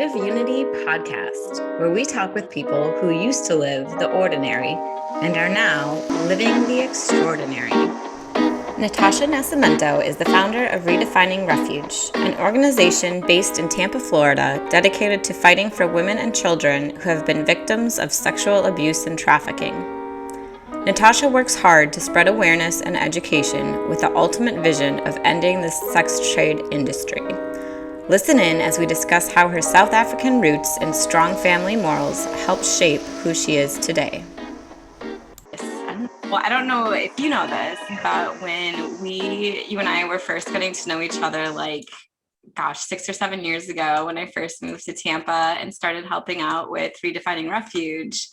Creative Unity podcast, where we talk with people who used to live the ordinary and are now living the extraordinary. Natasha Nascimento is the founder of Redefining Refuge, an organization based in Tampa, Florida, dedicated to fighting for women and children who have been victims of sexual abuse and trafficking. Natasha works hard to spread awareness and education with the ultimate vision of ending the sex trade industry. Listen in as we discuss how her South African roots and strong family morals help shape who she is today. Well, I don't know if you know this, but when you and I were first getting to know each other, 6 or 7 years ago, when I first moved to Tampa and started helping out with Redefining Refuge,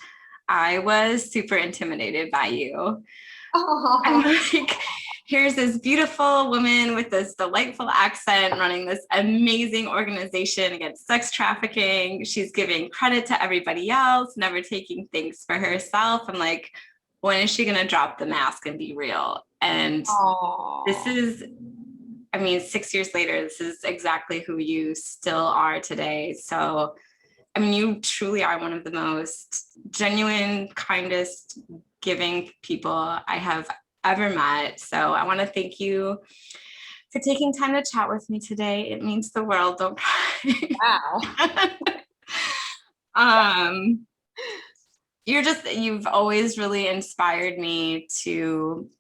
I was super intimidated by you. I'm like, here's this beautiful woman with this delightful accent running this amazing organization against sex trafficking. She's giving credit to everybody else, never taking things for herself. I'm like, when is she going to drop the mask and be real? And this is, 6 years later, this is exactly who you still are today. So, you truly are one of the most genuine, kindest, giving people I have ever met. So I want to thank you for taking time to chat with me today. It means the world. Don't cry. Wow. You've always really inspired me to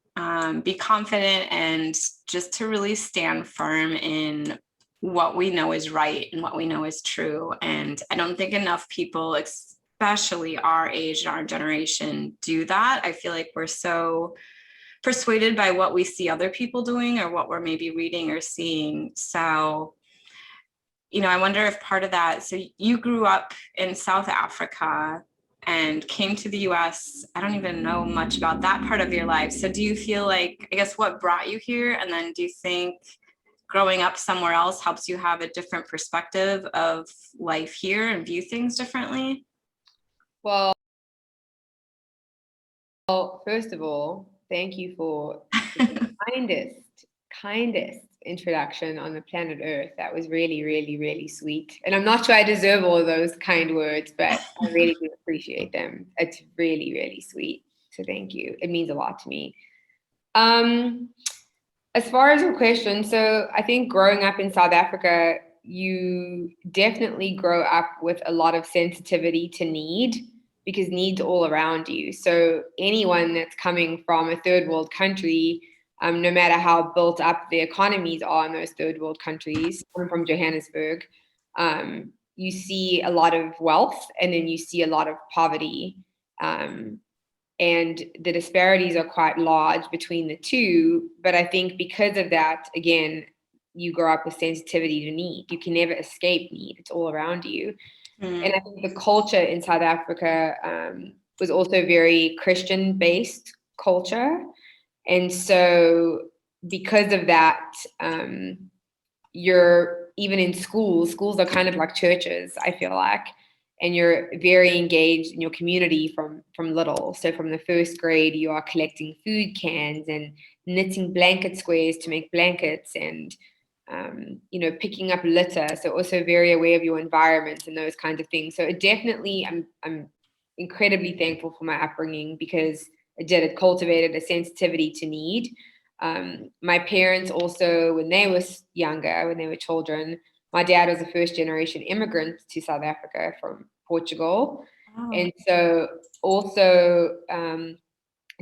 be confident and just to really stand firm in what we know is right and what we know is true. And I don't think enough people, especially our age and our generation, do that. I feel like we're so persuaded by what we see other people doing or what we're maybe reading or seeing. So, I wonder if part of that, so you grew up in South Africa and came to the US. I don't even know much about that part of your life. So do you feel like, I guess, what brought you here? And then do you think growing up somewhere else helps you have a different perspective of life here and view things differently? Well, first of all, thank you for the kindest introduction on the planet Earth. That was really, really, really sweet. And I'm not sure I deserve all of those kind words, but I really do appreciate them. It's really, really sweet. So thank you. It means a lot to me. As far as your question, so I think growing up in South Africa, you definitely grow up with a lot of sensitivity to need because need's all around you. So anyone that's coming from a third world country, no matter how built up the economies are in those third world countries, I'm from Johannesburg, you see a lot of wealth and then you see a lot of poverty. And the disparities are quite large between the two. But I think because of that, again, you grow up with sensitivity to need. You can never escape need. It's all around you. And I think the culture in South Africa was also very Christian-based culture. And so because of that, you're even in schools are kind of like churches, I feel like. And you're very engaged in your community from little. So from the first grade, you are collecting food cans and knitting blanket squares to make blankets and, picking up litter. So also very aware of your environment and those kinds of things. So it definitely, I'm incredibly thankful for my upbringing because it cultivated a sensitivity to need. My parents also, when they were younger, when they were children, my dad was a first generation immigrant to South Africa from Portugal. Oh. And so also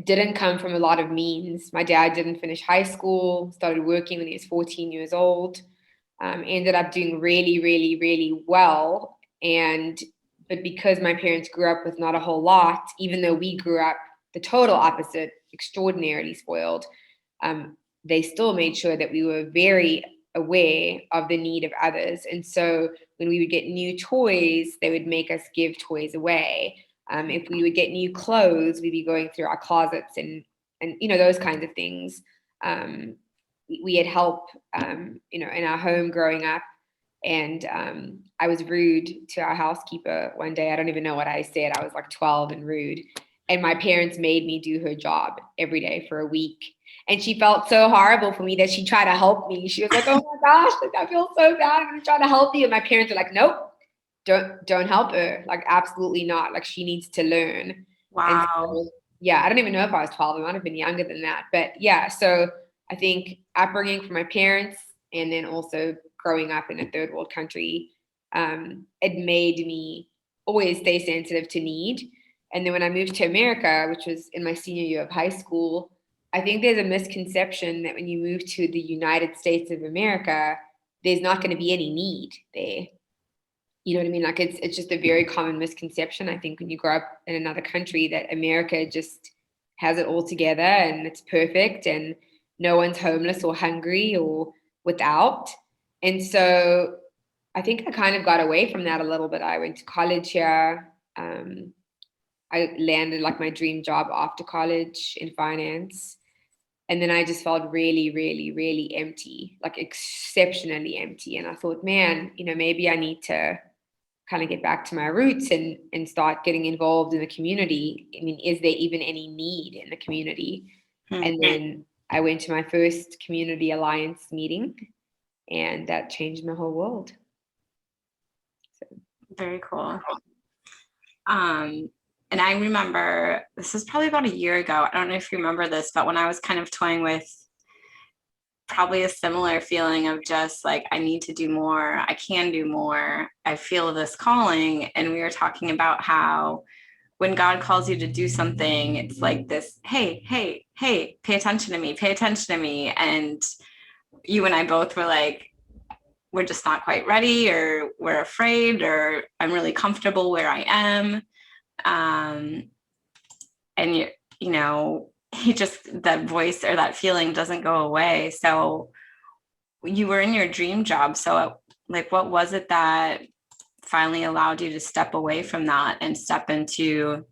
didn't come from a lot of means. My dad didn't finish high school, started working when he was 14 years old, ended up doing really, really, really well. But because my parents grew up with not a whole lot, even though we grew up the total opposite, extraordinarily spoiled, they still made sure that we were very aware of the need of others. And so when we would get new toys, they would make us give toys away. If we would get new clothes, we'd be going through our closets and those kinds of things. We had help, in our home growing up. And I was rude to our housekeeper one day. I don't even know what I said. I was like 12 and rude. And my parents made me do her job every day for a week. And she felt so horrible for me that she tried to help me. She was like, oh my gosh, I feel so bad. I'm going to try to help you. And my parents were like, nope, don't help her. Like, absolutely not. Like, she needs to learn. And Wow. so, yeah, I don't even know if I was 12. I might have been younger than that. But yeah, so I think upbringing from my parents, and then also growing up in a third world country, it made me always stay sensitive to need. And then when I moved to America, which was in my senior year of high school, I think there's a misconception that when you move to the United States of America, there's not going to be any need there. You know what I mean? Like, it's just a very common misconception, I think, when you grow up in another country, that America just has it all together and it's perfect and no one's homeless or hungry or without. And so I think I kind of got away from that a little bit. I went to college here. I landed like my dream job after college in finance. And then I just felt really, really, really empty, like exceptionally empty. And I thought, man, maybe I need to kind of get back to my roots and start getting involved in the community. I mean, is there even any need in the community? And then I went to my first community alliance meeting, and that changed my whole world. So. Very cool. And I remember, this was probably about a year ago. I don't know if you remember this, but when I was kind of toying with probably a similar feeling of just like, I need to do more, I can do more, I feel this calling. And we were talking about how when God calls you to do something, it's like this, hey, hey, hey, pay attention to me, pay attention to me. And you and I both were like, we're just not quite ready, or we're afraid, or I'm really comfortable where I am. And he just, that voice or that feeling doesn't go away. So you were in your dream job. So like, what was it that finally allowed you to step away from that and step into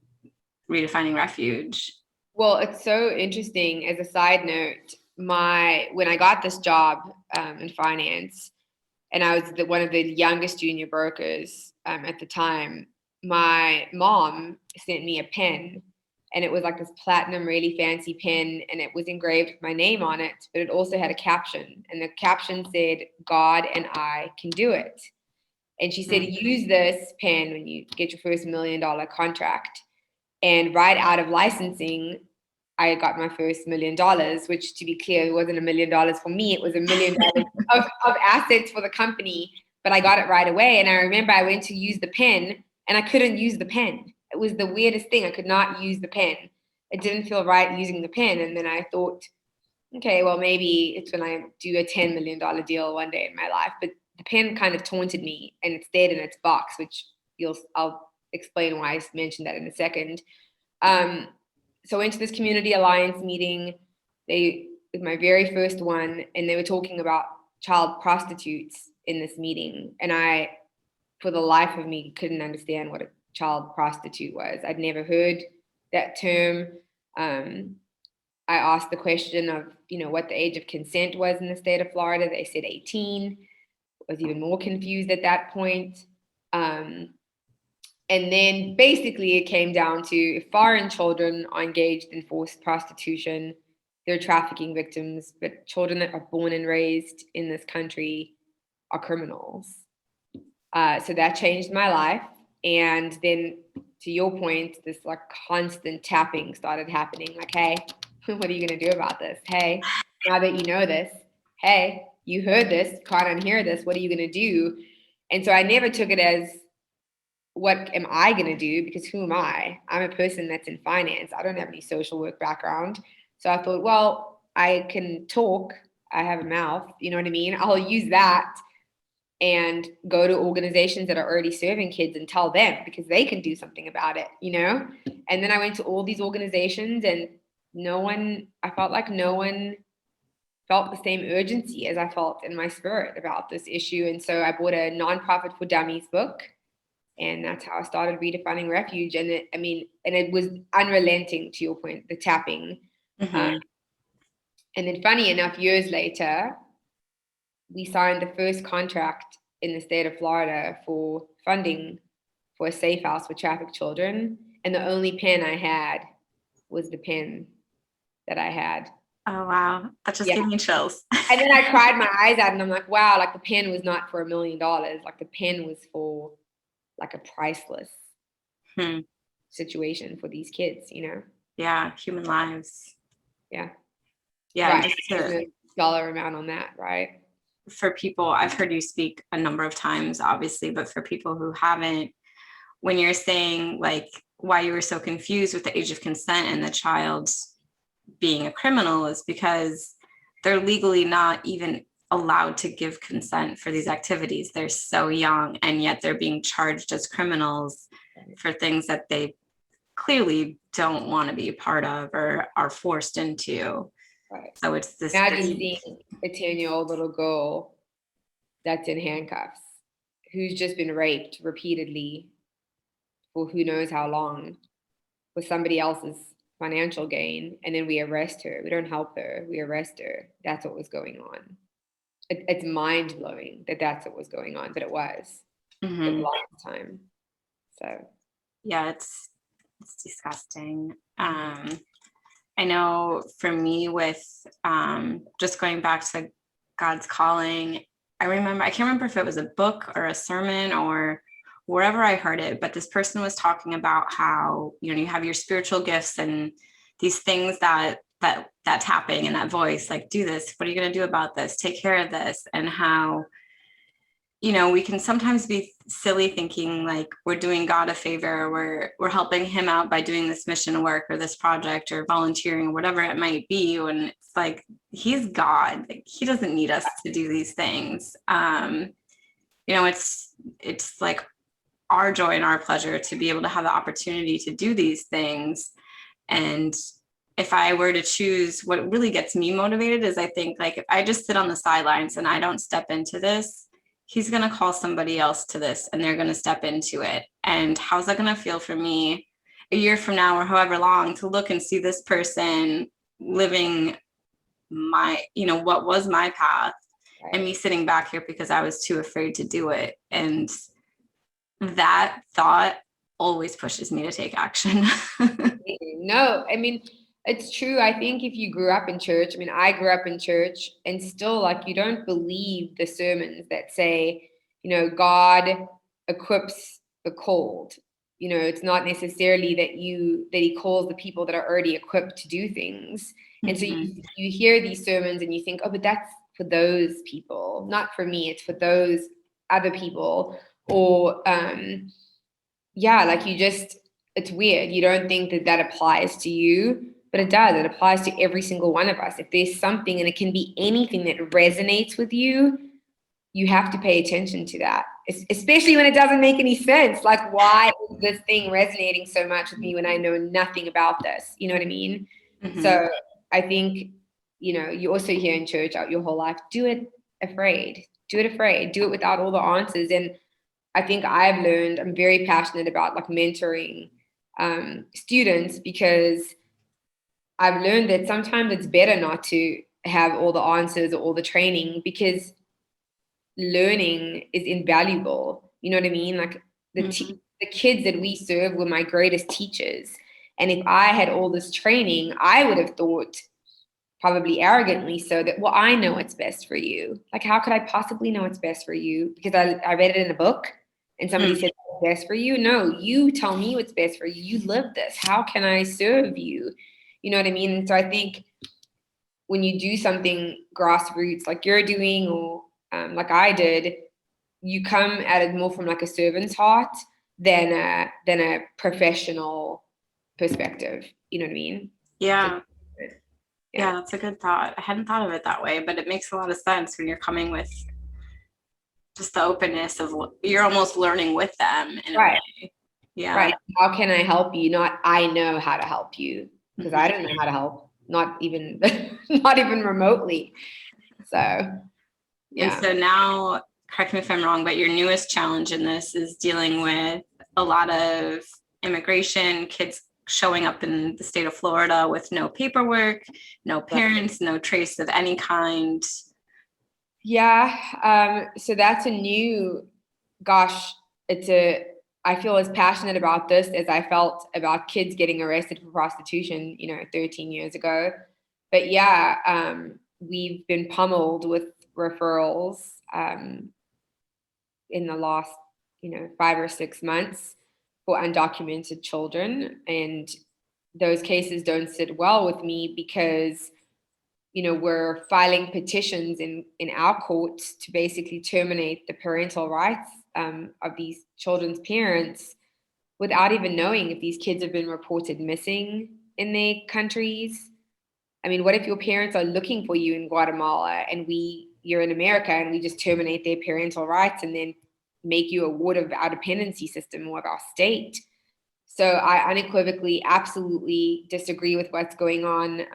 Redefining Refuge? Well, it's so interesting. As a side note, when I got this job in finance, and I was one of the youngest junior brokers at the time, my mom sent me a pen, and it was like this platinum, really fancy pen, and it was engraved with my name on it, but it also had a caption, and the caption said, "God and I can do it." And she said, use this pen when you get your first $1 million contract. And right out of licensing, I got my first $1 million, which, to be clear, it wasn't $1 million for me. It was $1 million of assets for the company, but I got it right away. And I remember I went to use the pen and I couldn't use the pen. It was the weirdest thing. I could not use the pen. It didn't feel right using the pen. And then I thought, okay, well, maybe it's when I do a $10 million deal one day in my life. But the pen kind of taunted me, and it stayed in its box, which I'll explain why I mentioned that in a second. So I went to this community alliance meeting. It was my very first one, and they were talking about child prostitutes in this meeting. And I, for the life of me, couldn't understand what a child prostitute was. I'd never heard that term. I asked the question of, what the age of consent was in the state of Florida. They said 18. I was even more confused at that point. And then basically it came down to, if foreign children are engaged in forced prostitution, they're trafficking victims, but children that are born and raised in this country are criminals. So that changed my life. And then, to your point, this like constant tapping started happening. Like, hey, what are you going to do about this? Hey, now that you know this, hey, you heard this, can't unhear this. What are you going to do? And so I never took it as, what am I going to do? Because who am I? I'm a person that's in finance. I don't have any social work background. So I thought, well, I can talk. I have a mouth. You know what I mean? I'll use that and go to organizations that are already serving kids and tell them, because they can do something about it, And then I went to all these organizations, and I felt like no one felt the same urgency as I felt in my spirit about this issue. And so I bought a Nonprofit for Dummies book, and that's how I started Redefining Refuge. And it was unrelenting, to your point, the tapping. Mm-hmm. And then, funny enough, years later, we signed the first contract in the state of Florida for funding for a safe house for trafficked children. And the only pen I had was the pen that I had. Oh, wow. That just gave me chills. And then I cried my eyes out, and I'm like, wow, like the pen was not for $1 million. Like the pen was for like a priceless Hmm. situation for these kids, Yeah, human lives. Yeah. Yeah, Right. just There's no dollar amount on that, right? for people, I've heard you speak a number of times, obviously, but for people who haven't, when you're saying like why you were so confused with the age of consent and the child being a criminal is because they're legally not even allowed to give consent for these activities. They're so young, and yet they're being charged as criminals for things that they clearly don't want to be a part of or are forced into. Right. So it's this Imagine seeing a 10-year-old little girl that's in handcuffs, who's just been raped repeatedly for who knows how long for somebody else's financial gain, and then we arrest her. We don't help her, we arrest her. That's what was going on. It's mind-blowing that that's what was going on, but it was for the longest time. So yeah, it's disgusting. I know for me with just going back to God's calling, I can't remember if it was a book or a sermon or wherever I heard it, but this person was talking about how, you have your spiritual gifts and these things that tapping and that voice, like, do this, what are you going to do about this? Take care of this. And how, we can sometimes be silly thinking like we're doing God a favor, we're helping him out by doing this mission work or this project or volunteering or whatever it might be, when it's like he's God. Like, he doesn't need us to do these things. It's like our joy and our pleasure to be able to have the opportunity to do these things. And if I were to choose, what really gets me motivated is, I think, like, if I just sit on the sidelines and I don't step into this, he's going to call somebody else to this and they're going to step into it. And how's that going to feel for me a year from now or however long to look and see this person living what was my path, right. and me sitting back here because I was too afraid to do it. And that thought always pushes me to take action. No, I mean, it's true. I think if you grew up in church, I grew up in church, and still, like, you don't believe the sermons that say, God equips the called. It's not necessarily that he calls the people that are already equipped to do things. And so you hear these sermons and you think, oh, but that's for those people, not for me. It's for those other people. Or yeah, like, it's weird. You don't think that applies to you, but it does. It applies to every single one of us. If there's something, and it can be anything that resonates with you, you have to pay attention to that, especially when it doesn't make any sense. Like, why is this thing resonating so much with me when I know nothing about this? You know what I mean? So I think, you also hear in church out your whole life, do it afraid, do it without all the answers. And I think I've learned, I'm very passionate about, like, mentoring students, because I've learned that sometimes it's better not to have all the answers or all the training, because learning is invaluable. You know what I mean? Like, the kids that we serve were my greatest teachers. And if I had all this training, I would have thought, probably arrogantly so, that, well, I know what's best for you. Like, how could I possibly know what's best for you? Because I read it in a book and somebody said what's best for you. No, you tell me what's best for you. You live this. How can I serve you? You know what I mean? And so I think when you do something grassroots like you're doing, or like I did, you come at it more from, like, a servant's heart than a professional perspective. You know what I mean? Yeah. So, Yeah, that's a good thought. I hadn't thought of it that way, but it makes a lot of sense when you're coming with just the openness of you're almost learning with them in a right. way. Yeah. Right. How can I help you? Not, I know how to help you, because I don't know how to help, not even not even remotely. So And yeah. so now, correct me if I'm wrong, but your newest challenge in this is dealing with a lot of immigration, kids showing up in the state of Florida with no paperwork, no parents, no trace of any kind. Yeah. So that's a new, gosh, I feel as passionate about this as I felt about kids getting arrested for prostitution, 13 years ago. But yeah, we've been pummeled with referrals in the last 5 or 6 months for undocumented children. And those cases don't sit well with me because, we're filing petitions in our courts to basically terminate the parental rights of these children's parents without even knowing if these kids have been reported missing in their countries. I mean, what if your parents are looking for you in Guatemala and you're in America and we just terminate their parental rights and then make you a ward of our dependency system or of our state? So I unequivocally, absolutely disagree with what's going on.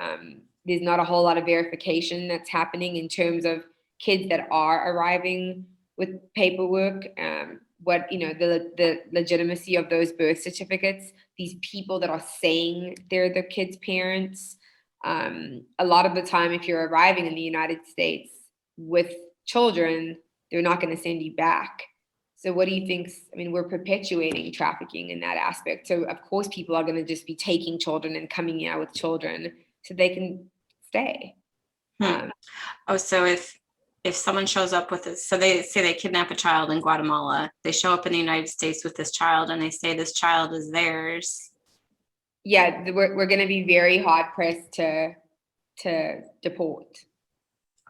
There's not a whole lot of verification that's happening in terms of kids that are arriving with paperwork. The legitimacy of those birth certificates, these people that are saying they're the kids' parents. A lot of the time, if you're arriving in the United States with children, they're not going to send you back. So what do you think? I mean, we're perpetuating trafficking in that aspect. So of course, people are going to just be taking children and coming out with children so they can stay. So if someone shows up with this, so they say they kidnap a child in Guatemala, they show up in the United States with this child and they say this child is theirs. Yeah, we're going to be very hard pressed to deport.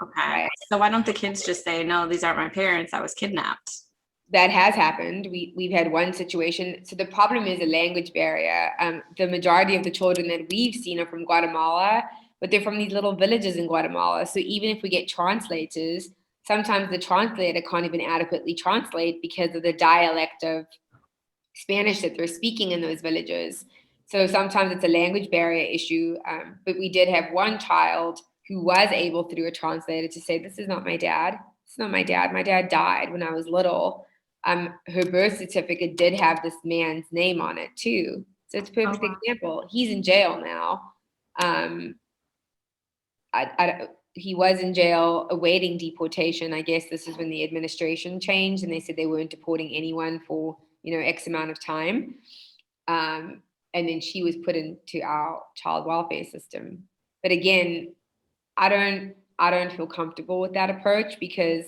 Okay. Right. So why don't the kids just say, no, these aren't my parents, I was kidnapped? That has happened. We've had one situation. So the problem is a language barrier. The majority of the children that we've seen are from Guatemala, but they're from these little villages in Guatemala. So even if we get translators, sometimes the translator can't even adequately translate because of the dialect of Spanish that they're speaking in those villages. So sometimes it's a language barrier issue. But we did have one child who was able through a translator to say, this is not my dad. It's not my dad. My dad died when I was little. Her birth certificate did have this man's name on it too. So it's a perfect example. He's in jail now. He was in jail awaiting deportation. I guess this is when the administration changed and they said they weren't deporting anyone for, X amount of time. And then she was put into our child welfare system. But again, I don't feel comfortable with that approach because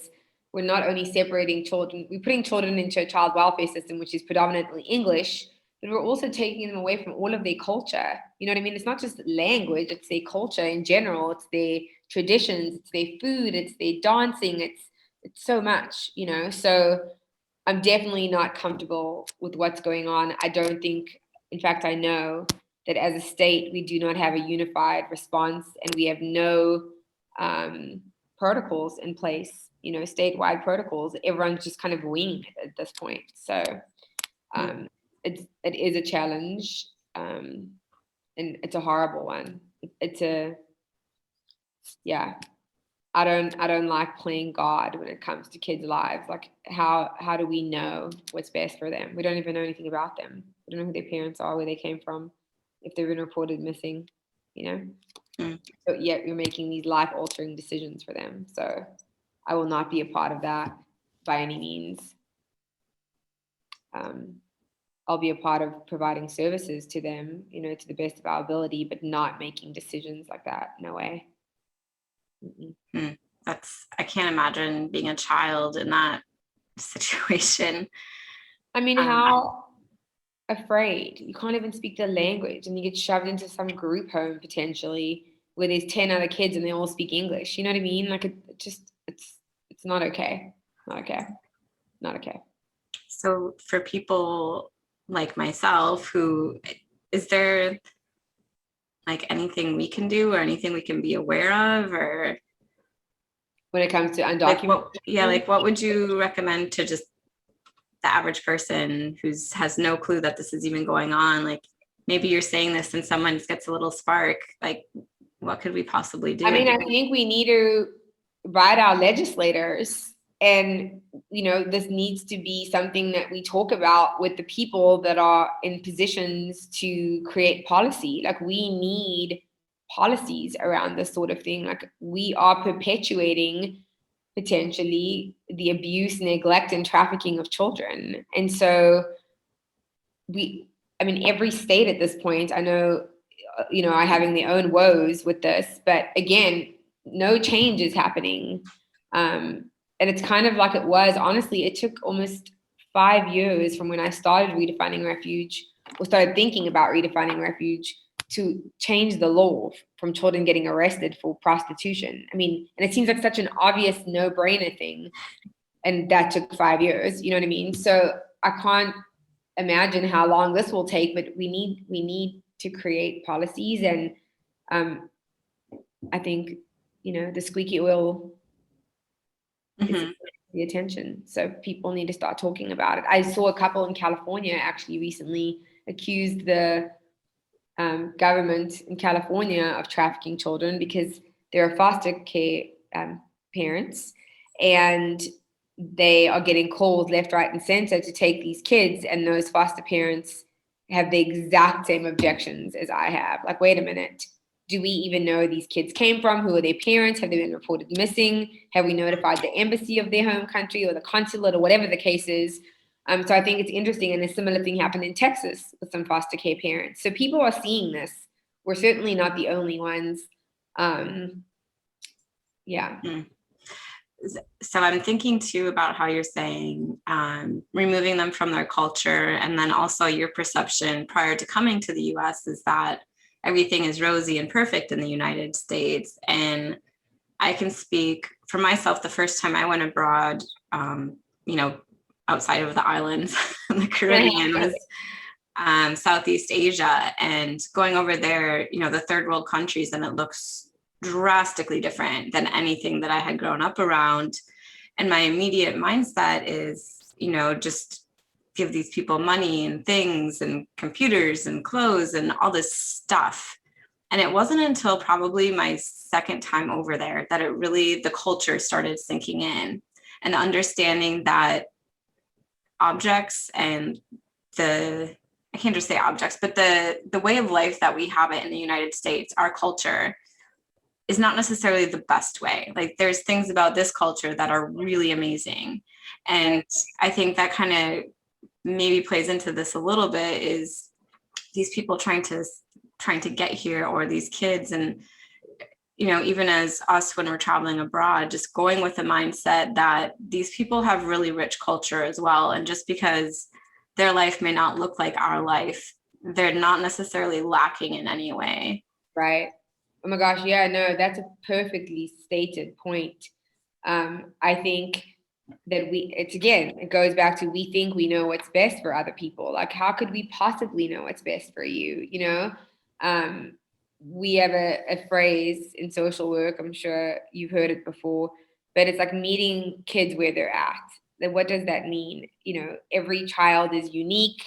we're not only separating children, we're putting children into a child welfare system, which is predominantly English, but we're also taking them away from all of their culture. You know what I mean? It's not just language, it's their culture in general. It's their traditions, it's their food, it's their dancing. It's so much, So I'm definitely not comfortable with what's going on. I don't think, in fact, I know that as a state, we do not have a unified response and we have no protocols in place, statewide protocols. Everyone's just kind of winging it at this point. So it is a challenge and it's a horrible one. I don't like playing God when it comes to kids' lives. Like how do we know what's best for them? We don't even know anything about them. We don't know who their parents are, where they came from, if they've been reported missing, So yeah, you're making these life-altering decisions for them. So I will not be a part of that by any means. I'll be a part of providing services to them, to the best of our ability, but not making decisions like that. No way. I can't imagine being a child in that situation. I mean, how afraid. You can't even speak the language and you get shoved into some group home potentially where there's 10 other kids and they all speak English. You know what I mean? Like it's not okay. Not okay. So for people like myself, is there like anything we can do or anything we can be aware of, or when it comes to undocumented? What would you recommend to just the average person who has no clue that this is even going on? Like maybe you're saying this and someone gets a little spark. Like what could we possibly do? I mean, I think we need to write our legislators and, this needs to be something that we talk about with the people that are in positions to create policy. Like we need policies around this sort of thing. Like we are perpetuating potentially the abuse, neglect, and trafficking of children. And so every state at this point, I know, are having their own woes with this, but again, no change is happening. And it's kind of like it was, honestly, it took almost 5 years from when I started Redefining Refuge, or started thinking about Redefining Refuge, to change the law from children getting arrested for prostitution. I mean, and it seems like such an obvious no-brainer thing, and that took 5 years. You know what I mean? So I can't imagine how long this will take, but we need to create policies, and I think the squeaky wheel is the attention. So people need to start talking about it. I saw a couple in California actually recently accused the government in California of trafficking children because they're foster care parents, and they are getting calls left, right, and center to take these kids, and those foster parents have the exact same objections as I have. Like, wait a minute. Do we even know where these kids came from? Who are their parents? Have they been reported missing? Have we notified the embassy of their home country or the consulate or whatever the case is? So I think it's interesting, and a similar thing happened in Texas with some foster care parents. So people are seeing this. We're certainly not the only ones. Yeah. So I'm thinking too about how you're saying removing them from their culture, and then also your perception prior to coming to the US is that everything is rosy and perfect in the United States. And I can speak for myself. The first time I went abroad, outside of the islands, the Caribbean, was Southeast Asia, and going over there, the third world countries, and it looks drastically different than anything that I had grown up around. And my immediate mindset is, just give these people money and things and computers and clothes and all this stuff. And it wasn't until probably my second time over there that the culture started sinking in, and understanding that objects and I can't just say objects, but the way of life that we have it in the United States, our culture, is not necessarily the best way. Like, there's things about this culture that are really amazing. And I think that kind of maybe plays into this a little bit, is these people trying to get here, or these kids. And even as us, when we're traveling abroad, just going with the mindset that these people have really rich culture as well. And just because their life may not look like our life, they're not necessarily lacking in any way. Right. Oh my gosh. Yeah, no, that's a perfectly stated point. I think that it goes back to, we think we know what's best for other people. Like, how could we possibly know what's best for you? We have a phrase in social work, I'm sure you've heard it before, but it's like meeting kids where they're at. Then what does that mean? Every child is unique.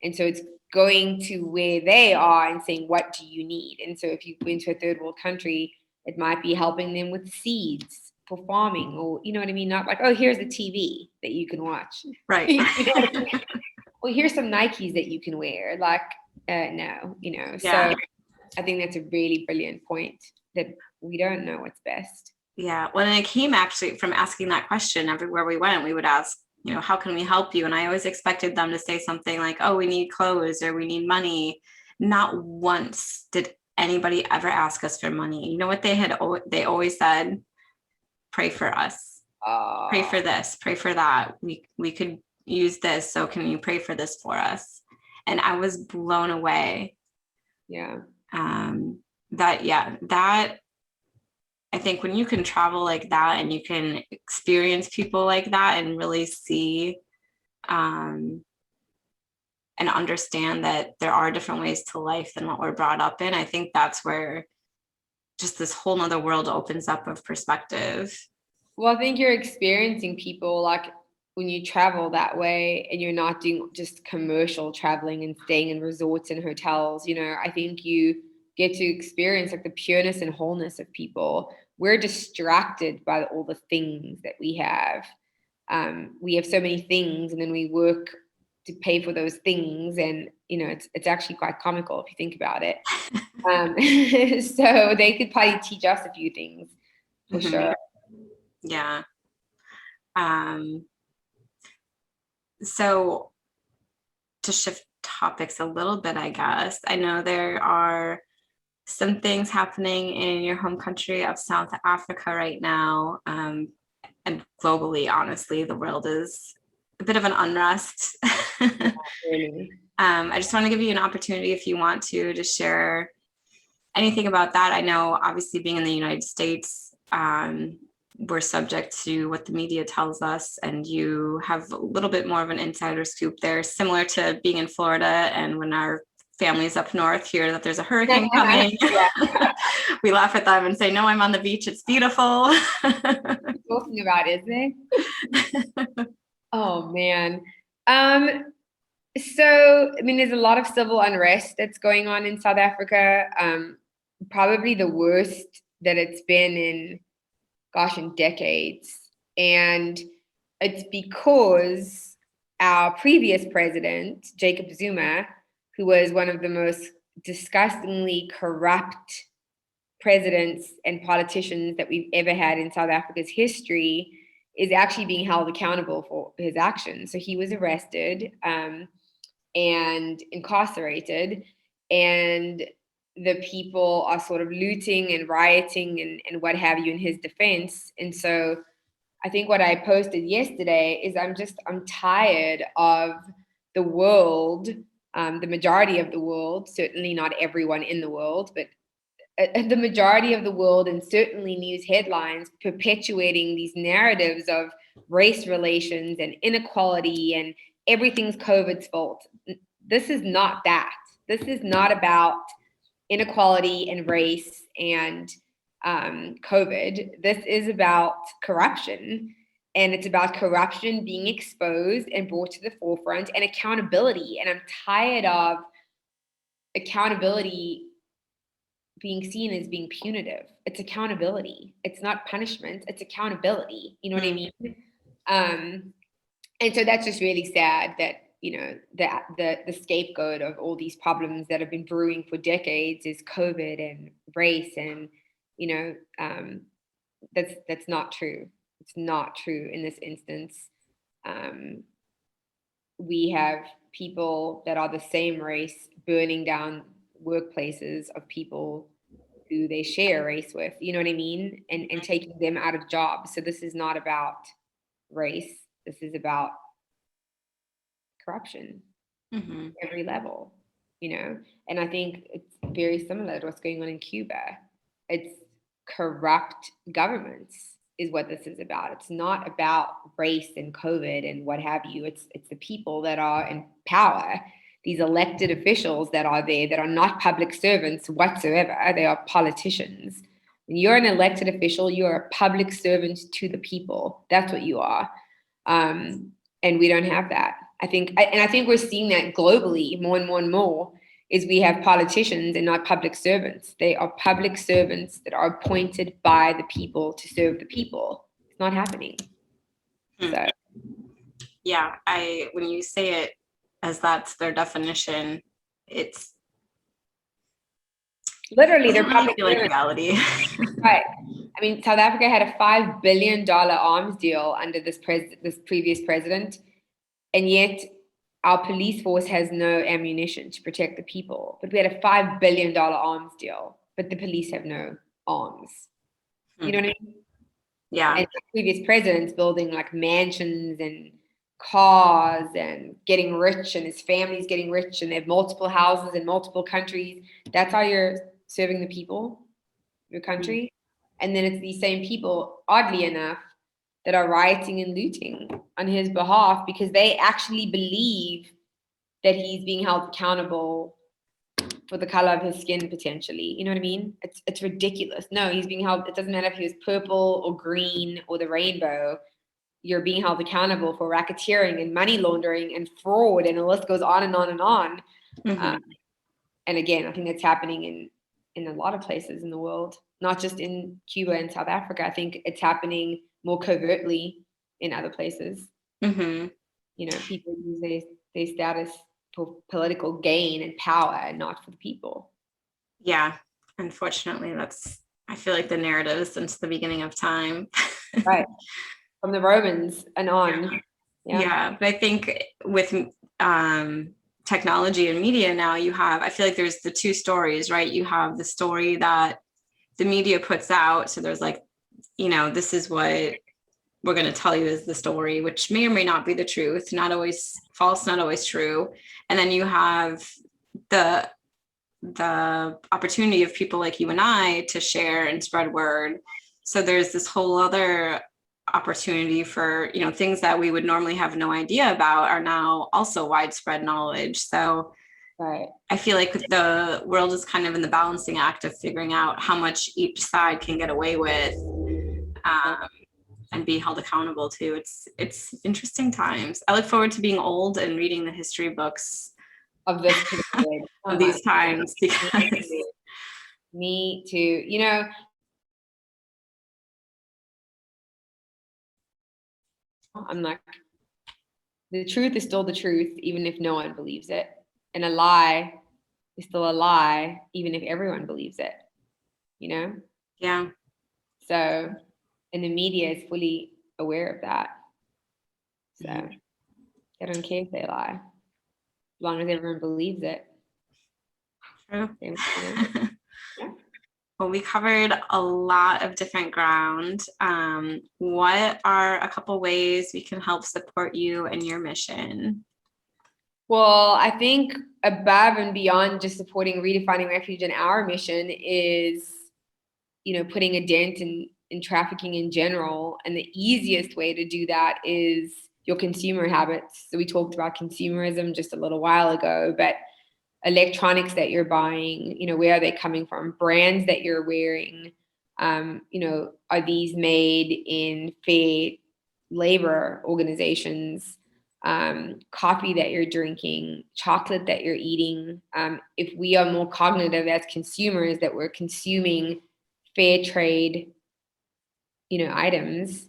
And so it's going to where they are and saying, what do you need? And so if you go into a third world country, it might be helping them with seeds for farming, or, you know what I mean? Not like, oh, here's a TV that you can watch. Right. Well, here's some Nikes that you can wear. Like, no, Yeah. So I think that's a really brilliant point, that we don't know what's best. Yeah. Well, and it came actually from asking that question everywhere we went. We would ask, how can we help you? And I always expected them to say something like, oh, we need clothes, or we need money. Not once did anybody ever ask us for money. You know what they always said? Pray for us. Pray for this, pray for that. We could use this. So can you pray for this for us? And I was blown away. Yeah. That I think when you can travel like that, and you can experience people like that, and really see and understand that there are different ways to life than what we're brought up in, I think that's where just this whole nother world opens up of perspective. Well, I think you're experiencing people, like, when you travel that way, and you're not doing just commercial traveling and staying in resorts and hotels, I think you get to experience like the pureness and wholeness of people. We're distracted by all the things that we have. We have so many things, and then we work to pay for those things, and it's actually quite comical if you think about it. So they could probably teach us a few things for sure. Yeah. So to shift topics a little bit, I guess, I know there are some things happening in your home country of South Africa right now, and globally, honestly, the world is a bit of an unrest. Really. I just want to give you an opportunity, if you want to share anything about that. I know, obviously, being in the United States, we're subject to what the media tells us, and you have a little bit more of an insider scoop there, similar to being in Florida, and when our families up north hear that there's a hurricane coming, we laugh at them and say, no, I'm on the beach, it's beautiful. Talking about, isn't it? Oh man. So I mean, there's a lot of civil unrest that's going on in South Africa. Probably the worst that it's been in decades. And it's because our previous president, Jacob Zuma, who was one of the most disgustingly corrupt presidents and politicians that we've ever had in South Africa's history, is actually being held accountable for his actions. So he was arrested and incarcerated, and the people are sort of looting and rioting and what have you in his defense. And so I think what I posted yesterday is I'm tired of the world, the majority of the world, certainly not everyone in the world, but the majority of the world, and certainly news headlines, perpetuating these narratives of race relations and inequality and everything's COVID's fault. This is not that. This is not about inequality and race and COVID. This is about corruption, and it's about corruption being exposed and brought to the forefront, and accountability. And I'm tired of accountability being seen as being punitive. It's accountability. It's not punishment. It's accountability. You know what I mean? And so that's just really sad that, you know, that the scapegoat of all these problems that have been brewing for decades is COVID and race, and you know, that's not true. It's not true in this instance. We have people that are the same race burning down workplaces of people who they share race with, you know what I mean? And taking them out of jobs. So this is not about race. This is about corruption every level, you know? And I think it's very similar to what's going on in Cuba. It's corrupt governments is what this is about. It's not about race and COVID and what have you. It's the people that are in power, these elected officials that are there, that are not public servants whatsoever. They are politicians. When you're an elected official, you're a public servant to the people. That's what you are. And we don't have that. I think we're seeing that globally more and more and more, is we have politicians and not public servants. They are public servants that are appointed by the people to serve the people. It's not happening. So yeah, when you say it as that's their definition, it's literally they're public like reality. Right. I mean, South Africa had a $5 billion arms deal under this previous president, and yet our police force has no ammunition to protect the people. But we had a $5 billion arms deal, but the police have no arms. You know what I mean? Yeah. And the previous presidents building like mansions and cars and getting rich, and his family's getting rich, and they have multiple houses in multiple countries. That's how you're serving the people, your country. And then it's these same people, oddly enough, that are rioting and looting on his behalf because they actually believe that he's being held accountable for the color of his skin, potentially. You know what I mean? It's ridiculous. No, he's being held. It doesn't matter if he was purple or green or the rainbow. You're being held accountable for racketeering and money laundering and fraud, and the list goes on and on and on. And again, I think that's happening in a lot of places in the world, not just in Cuba and South Africa. I think it's happening more covertly in other places. You know, people use their status for political gain and power, and not for the people. Yeah, unfortunately, I feel like the narrative since the beginning of time. Right. From the Romans and on. Yeah, but I think with technology and media now, I feel like there's the two stories, right? You have the story that the media puts out. So there's like, you know, this is what we're going to tell you is the story, which may or may not be the truth, not always false, not always true. And then you have the opportunity of people like you and I to share and spread word. So there's this whole other opportunity for, you know, things that we would normally have no idea about are now also widespread knowledge. So Right. I feel like the world is kind of in the balancing act of figuring out how much each side can get away with, and be held accountable to. It's interesting times. I look forward to being old and reading the history books Of this period. of these times, because Me too. You know, I'm like, the truth is still the truth, even if no one believes it. And a lie is still a lie, even if everyone believes it, you know? yeah. So, and the media is fully aware of that. So, I don't care if they lie, as long as everyone believes it. True. You know? Yeah. Well, we covered a lot of different ground. What are a couple ways we can help support you and your mission? Well, I think above and beyond just supporting Redefining Refuge and our mission is, you know, putting a dent in trafficking in general. And the easiest way to do that is your consumer habits. So we talked about consumerism just a little while ago, but electronics that you're buying, you know, where are they coming from? Brands that you're wearing, you know, are these made in fair labor organizations? Coffee that you're drinking, chocolate that you're eating. If we are more cognitive as consumers that we're consuming fair trade, you know, items,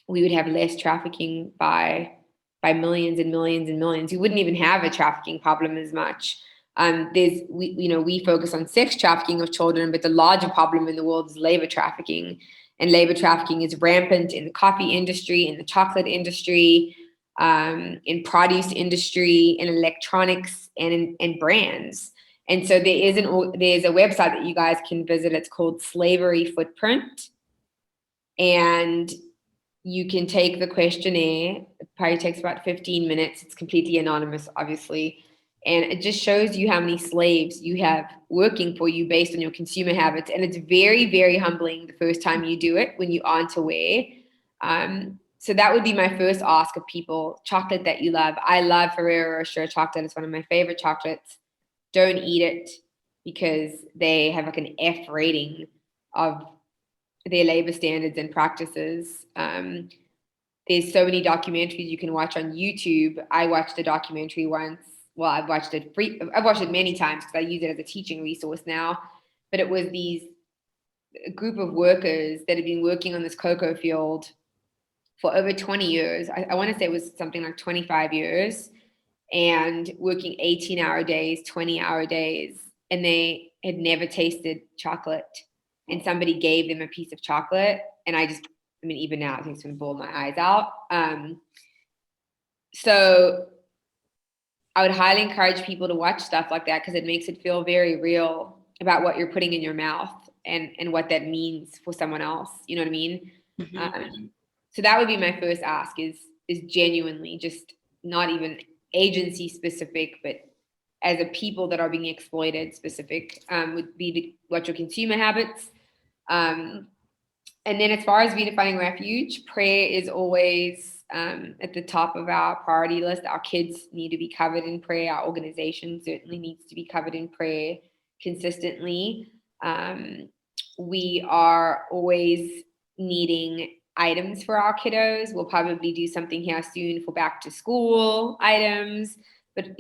we would have less trafficking by millions and millions and millions. We wouldn't even have a trafficking problem as much. We focus on sex trafficking of children, but the larger problem in the world is labor trafficking, and labor trafficking is rampant in the coffee industry, in the chocolate industry, in produce industry, in electronics, and in brands. And so there's a website that you guys can visit. It's called Slavery Footprint, and you can take the questionnaire. It probably takes about 15 minutes. It's completely anonymous, obviously. And it just shows you how many slaves you have working for you based on your consumer habits. And it's very, very humbling the first time you do it when you aren't aware. So that would be my first ask of people. Chocolate that you love. I love Ferrero Rocher chocolate. It's one of my favorite chocolates. Don't eat it because they have like an F rating of their labor standards and practices. There's so many documentaries you can watch on YouTube. I watched a documentary once. Well, I've watched it many times because I use it as a teaching resource now. But it was a group of workers that had been working on this cocoa field for over 20 years. I want to say it was something like 25 years, and working 18-hour days, 20-hour days, and they had never tasted chocolate. And somebody gave them a piece of chocolate, and even now, I think it's going to blow my eyes out. So I would highly encourage people to watch stuff like that because it makes it feel very real about what you're putting in your mouth and what that means for someone else. You know what I mean? Mm-hmm. So that would be my first ask is genuinely just not even agency specific, but as a people that are being exploited specific, would be what your consumer habits. And then as far as Redefining Refuge, prayer is always at the top of our priority list. Our kids need to be covered in prayer. Our organization certainly needs to be covered in prayer consistently. We are always needing items for our kiddos. We'll probably do something here soon for back to school items, but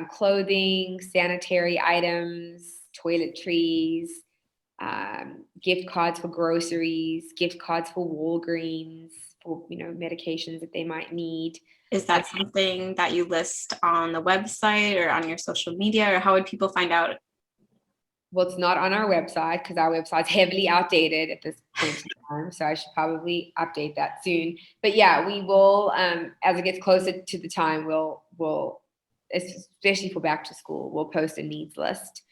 clothing, sanitary items, toiletries, gift cards for groceries, gift cards for Walgreens, for medications that they might need. Is that something that you list on the website or on your social media, or how would people find out? Well, it's not on our website because our website's heavily outdated at this point in time. So I should probably update that soon. But yeah, we will, as it gets closer to the time, we'll, especially for back to school, we'll post a needs list.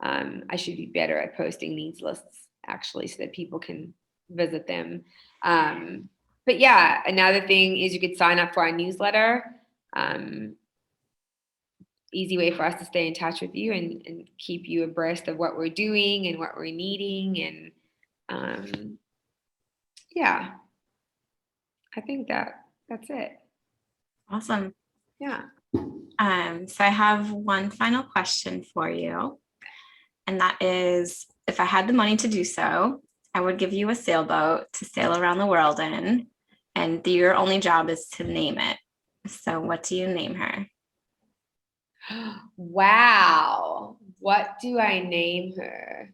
I should be better at posting needs lists actually so that people can visit them. But yeah, another thing is you could sign up for our newsletter. Easy way for us to stay in touch with you and keep you abreast of what we're doing and what we're needing. And yeah, I think that's it. Awesome. Yeah. So I have one final question for you. And that is, if I had the money to do so, I would give you a sailboat to sail around the world in. And your only job is to name it. So what do you name her? Wow. What do I name her?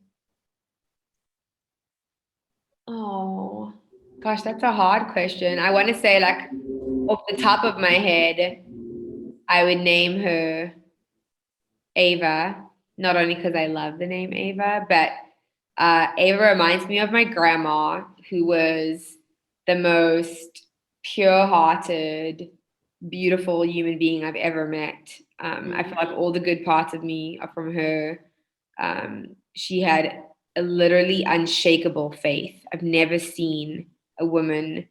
Oh, gosh, that's a hard question. I want to say, like, off the top of my head, I would name her Ava, not only because I love the name Ava, but Ava reminds me of my grandma, who was the most pure-hearted, beautiful human being I've ever met. I feel like all the good parts of me are from her. She had a literally unshakable faith. I've never seen a woman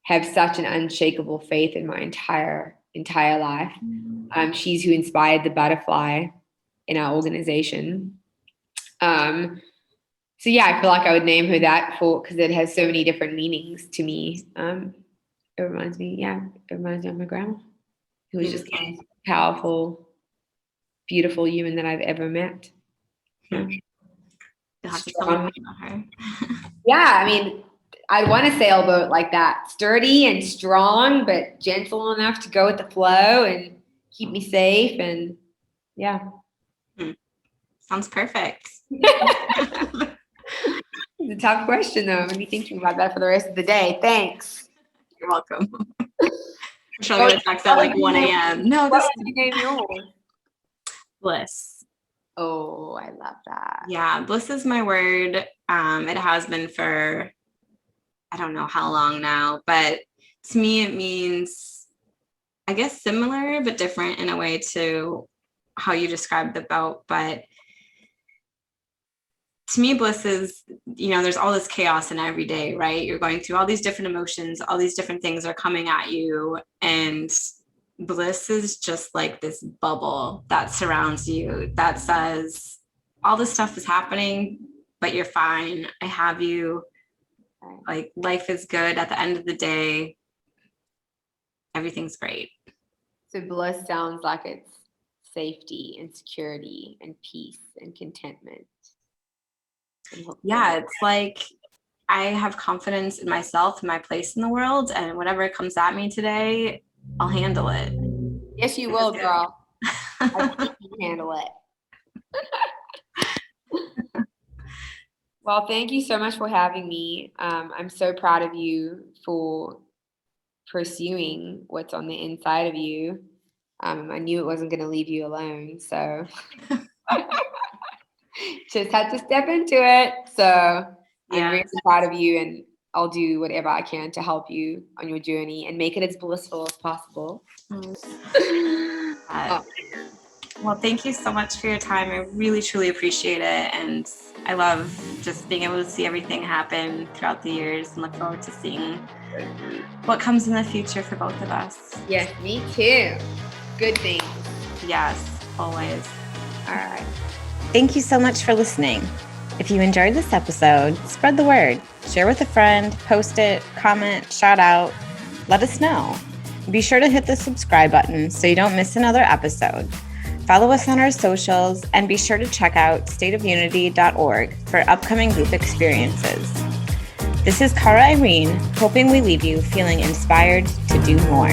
have such an unshakable faith in my entire life. She's who inspired the butterfly in our organization. So yeah, I feel like I would name her that because it has so many different meanings to me. It reminds me of my grandma, who was just the most powerful, beautiful human that I've ever met. Yeah. Yeah, I mean, I'd want a sailboat like that, sturdy and strong, but gentle enough to go with the flow and keep me safe. And yeah. Sounds perfect. It's a tough question, though. I'm going to be thinking about that for the rest of the day. Thanks. You're welcome. I'm sure I'm going to text at like 1 a.m. No, what would you name yours? Bliss. Oh, I love that. Yeah, bliss is my word. It has been for I don't know how long now, but to me it means, I guess, similar but different in a way to how you described the boat. But to me, bliss is, there's all this chaos in every day, right? You're going through all these different emotions, all these different things are coming at you. And bliss is just like this bubble that surrounds you that says, all this stuff is happening, but you're fine. I have you. Like, life is good at the end of the day. Everything's great. So bliss sounds like it's safety and security and peace and contentment. Yeah, it's like I have confidence in myself and my place in the world, and whatever comes at me today, I'll handle it. Yes, you will, girl. I think you can handle it. Well, thank you so much for having me. I'm so proud of you for pursuing what's on the inside of you. I knew it wasn't going to leave you alone, so just had to step into it. So I'm really proud of you, and I'll do whatever I can to help you on your journey and make it as blissful as possible. Well, thank you so much for your time. I really, truly appreciate it. And I love just being able to see everything happen throughout the years and look forward to seeing what comes in the future for both of us. Yes, me too. Good things. Yes, always. All right. Thank you so much for listening. If you enjoyed this episode, spread the word. Share with a friend, post it, comment, shout out. Let us know. Be sure to hit the subscribe button so you don't miss another episode. Follow us on our socials and be sure to check out stateofunity.org for upcoming group experiences. This is Cara Irene, hoping we leave you feeling inspired to do more.